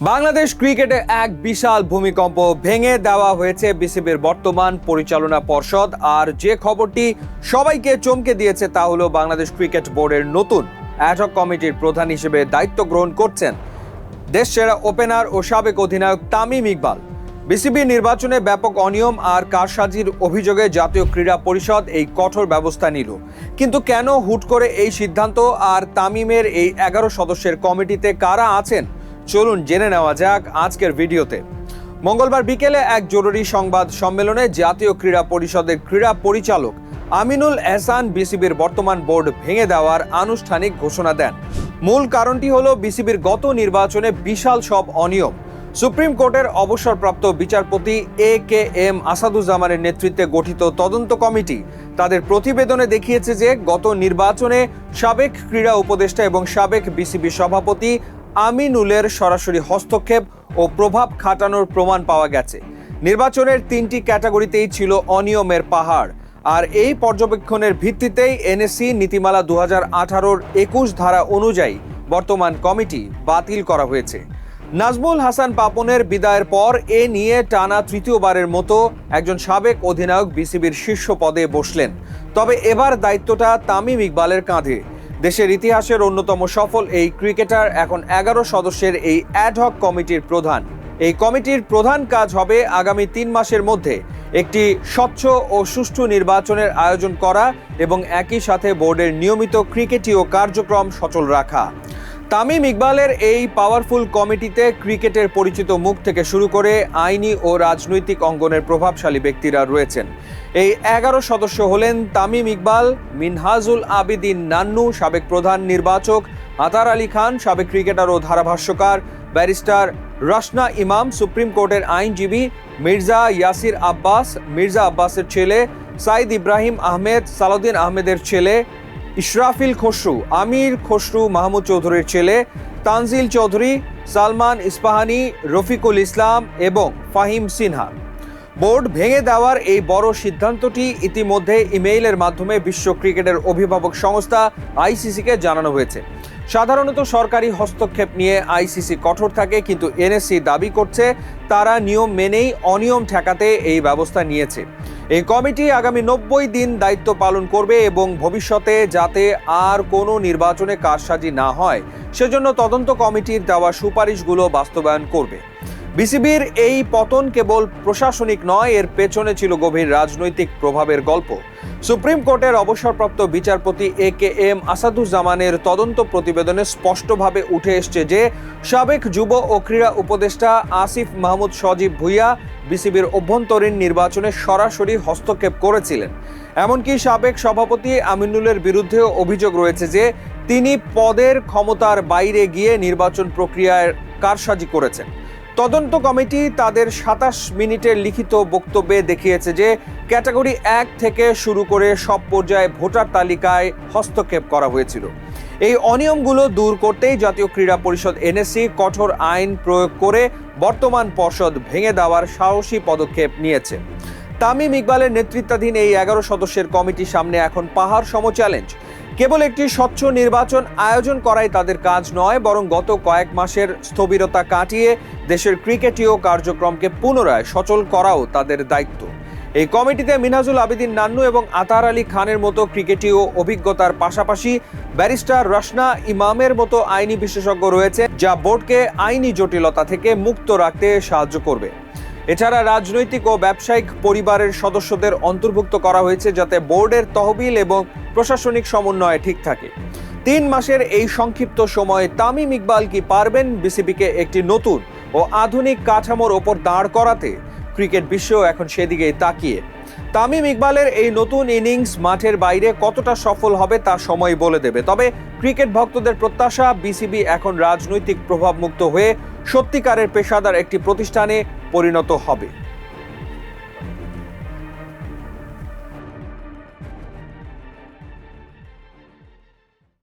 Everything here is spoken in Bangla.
বাংলাদেশ ক্রিকেটে এক বিশাল ভূমিকম্প ভেঙে দেওয়া হয়েছে বিসিবির বর্তমান পরিচালনা পর্ষদ। আর যে খবরটি সবাইকে চমকে দিয়েছে তা হলো বাংলাদেশ ক্রিকেট বোর্ডের নতুন অ্যাডহক কমিটির প্রধান হিসেবে দায়িত্ব গ্রহণ করছেন দেশসেরা ওপেনার ও সাবেক অধিনায়ক তামিম ইকবাল। বিসিবি নির্বাচনে ব্যাপক অনিয়ম আর কারসাজির অভিযোগে জাতীয় ক্রীড়া পরিষদ এই কঠোর ব্যবস্থা নিল। কিন্তু কেন হুট করে এই সিদ্ধান্ত, আর তামিমের এই 11 সদস্যের কমিটিতে কারা আছেন, চলুন জেনে নেওয়া যাক আজকের ভিডিওতে। মঙ্গলবার বিকেলে এক জরুরি সংবাদ সম্মেলনে জাতীয় ক্রীড়া পরিষদের ক্রীড়া পরিচালক আমিনুল এহসান বিসিবির বর্তমান বোর্ড ভেঙে দেওয়ার আনুষ্ঠানিক ঘোষণা দেন। মূল কারণটি হলো বিসিবির গত নির্বাচনে বিশাল সব অনিয়ম। সুপ্রিম কোর্টের অবসরপ্রাপ্ত বিচারপতি AKM আসাদুজ্জামানের নেতৃত্বে গঠিত তদন্ত কমিটি তাদের প্রতিবেদনে দেখিয়েছে যে গত নির্বাচনে সাবেক ক্রীড়া উপদেষ্টা এবং সাবেক বিসিবি সভাপতি আমিনুলের সরাসরি হস্তক্ষেপ ও প্রভাব খাটানোর প্রমাণ পাওয়া গেছে। নির্বাচনের 3টি ক্যাটাগরিতেই ছিল অনিয়মের পাহাড়। আর এই পর্যবেক্ষণের ভিত্তিতেই NSC নীতিমালা 2018-র 21 ধারা অনুযায়ী বর্তমান কমিটি বাতিল করা হয়েছে। নাজমুল হাসান পাপনের বিদায়ের পর এ নিয়ে টানা তৃতীয়বারের মতো একজন সাবেক অধিনায়ক বিসিবির শীর্ষ পদে বসলেন। তবে এবার দায়িত্বটা তামিম ইকবালের কাঁধে। দেশের ইতিহাসের অন্যতম সফল এই ক্রিকেটার এখন 11 সদস্যের এই অ্যাডহক কমিটির প্রধান। এই কমিটির প্রধান কাজ হবে আগামী 3 মাসের মধ্যে একটি স্বচ্ছ ও সুষ্ঠু নির্বাচনের আয়োজন করা এবং একই সাথে বোর্ডের নিয়মিত ক্রিকেটীয় কার্যক্রম সচল রাখা। তামিম ইকবালের এই পাওয়ারফুল কমিটিতে ক্রিকেটের পরিচিত মুখ থেকে শুরু করে আইনি ও রাজনৈতিক অঙ্গনের প্রভাবশালী ব্যক্তিরা রয়েছেন। এই 11 সদস্য হলেন তামিম ইকবাল, মিনহাজুল আবিদিন নান্নু, সাবেক প্রধান নির্বাচক আতার আলী খান, সাবেক ক্রিকেটার ও ধারাভাষ্যকার ব্যারিস্টার রশনা ইমাম, সুপ্রিম কোর্টের আইনজীবী মির্জা ইয়াসির আব্বাস, মির্জা আব্বাসের ছেলে সাইদ ইব্রাহিম আহমেদ, সালাউদ্দিন আহমেদের ছেলে ইশরাফিল খসরু, আমির খসরু মাহমুদ চৌধুরীর ছেলে তানজিল চৌধুরী, সালমান ইস্পাহানি, রফিকুল ইসলাম এবং ফাহিম সিনহা। বোর্ড ভেঙে দেওয়ার এই বড় সিদ্ধান্তটি ইতিমধ্যে ইমেইলের মাধ্যমে বিশ্ব ক্রিকেটের অভিভাবক সংস্থা ICC-কে জানানো হয়েছে। সাধারণত সরকারি হস্তক্ষেপ নিয়ে ICC কঠোর থাকে, কিন্তু NSC দাবি করছে তারা নিয়ম মেনেই অনিয়ম ঠেকাতে এই ব্যবস্থা নিয়েছে। এই কমিটি আগামী 90 দিন দায়িত্ব পালন করবে এবং ভবিষ্যতে যাতে আর কোনো নির্বাচনে কারসাজি না হয় সেজন্য তদন্ত কমিটির দেওয়া সুপারিশগুলো বাস্তবায়ন করবে। বিসিবির এই পতন কেবল প্রশাসনিক নয়, এর পেছনে ছিল গভীর রাজনৈতিক প্রভাবের গল্প। সুপ্রিম কোর্টের অবসরপ্রাপ্ত বিচারপতি AKM আসাদুজ্জামানের তদন্ত প্রতিবেদনে স্পষ্টভাবে উঠে এসছে যে সাবেক যুব ও ক্রীড়া উপদেষ্টা আসিফ মাহমুদ সজীব ভুইয়া বিসিবির অভ্যন্তরীণ নির্বাচনে সরাসরি হস্তক্ষেপ করেছিলেন। এমনকি সাবেক সভাপতি আমিনুলের বিরুদ্ধেও অভিযোগ রয়েছে যে তিনি পদের ক্ষমতার বাইরে গিয়ে নির্বাচন প্রক্রিয়ায় কারসাজি করেছেন। তদন্ত কমিটি তাদের 27 মিনিটের লিখিত বক্তব্যে দেখিয়েছে যে ক্যাটাগরি 1 থেকে শুরু করে সব পর্যায়ে ভোটার তালিকায় হস্তক্ষেপ করা হয়েছিল। এই অনিয়মগুলো দূর করতেই জাতীয় ক্রীড়া পরিষদ NSC কঠোর আইন প্রয়োগ করে বর্তমান পর্ষদ ভেঙে দেওয়ার সাহসী পদক্ষেপ নিয়েছে। তামিম ইকবালের নেতৃত্বাধীন এই 11 সদস্যের কমিটির সামনে এখন পাহাড় সম চ্যালেঞ্জ। কেবল একটি স্বচ্ছ নির্বাচন আয়োজন করাই তাদের কাজ নয়, বরং গত কয়েক মাসের স্থবিরতা কাটিয়ে দেশের ক্রিকেটীয় কার্যক্রমকে পুনরায় সচল করাও তাদের দায়িত্ব। এই কমিটিতে মিনহাজুল আবিদিন নান্নু এবং আতার আলী খানের মতো ক্রিকেটীয় অভিজ্ঞতার পাশাপাশি ব্যারিস্টার রশনা ইমামের মতো আইনি বিশেষজ্ঞ রয়েছে, যা বোর্ডকে আইনি জটিলতা থেকে মুক্ত রাখতে সাহায্য করবে। এছাড়া রাজনৈতিক ও ব্যবসায়িক পরিবারের সদস্যদের অন্তর্ভুক্ত করা হয়েছে যাতে বোর্ডের তহবিল এবং প্রশাসনিক সমন্বয় ঠিক থাকে। 3 মাসের এই সংক্ষিপ্ত সময়ে তামিম ইকবাল কি পারবেন বিসিবিকে একটি নতুন ও আধুনিক কাঠামোর ওপর দাঁড় করাতে? ক্রিকেট বিশ্ব এখন সেদিকেই তাকিয়ে। তামিম ইকবালের এই নতুন ইনিংস মাঠের বাইরে কতটা সফল হবে তা সময় বলে দেবে। তবে ক্রিকেট ভক্তদের প্রত্যাশা বিসিবি এখন রাজনৈতিক প্রভাবমুক্ত হয়ে সত্যিকারের পেশাদার একটি প্রতিষ্ঠানে পরিণত হবে।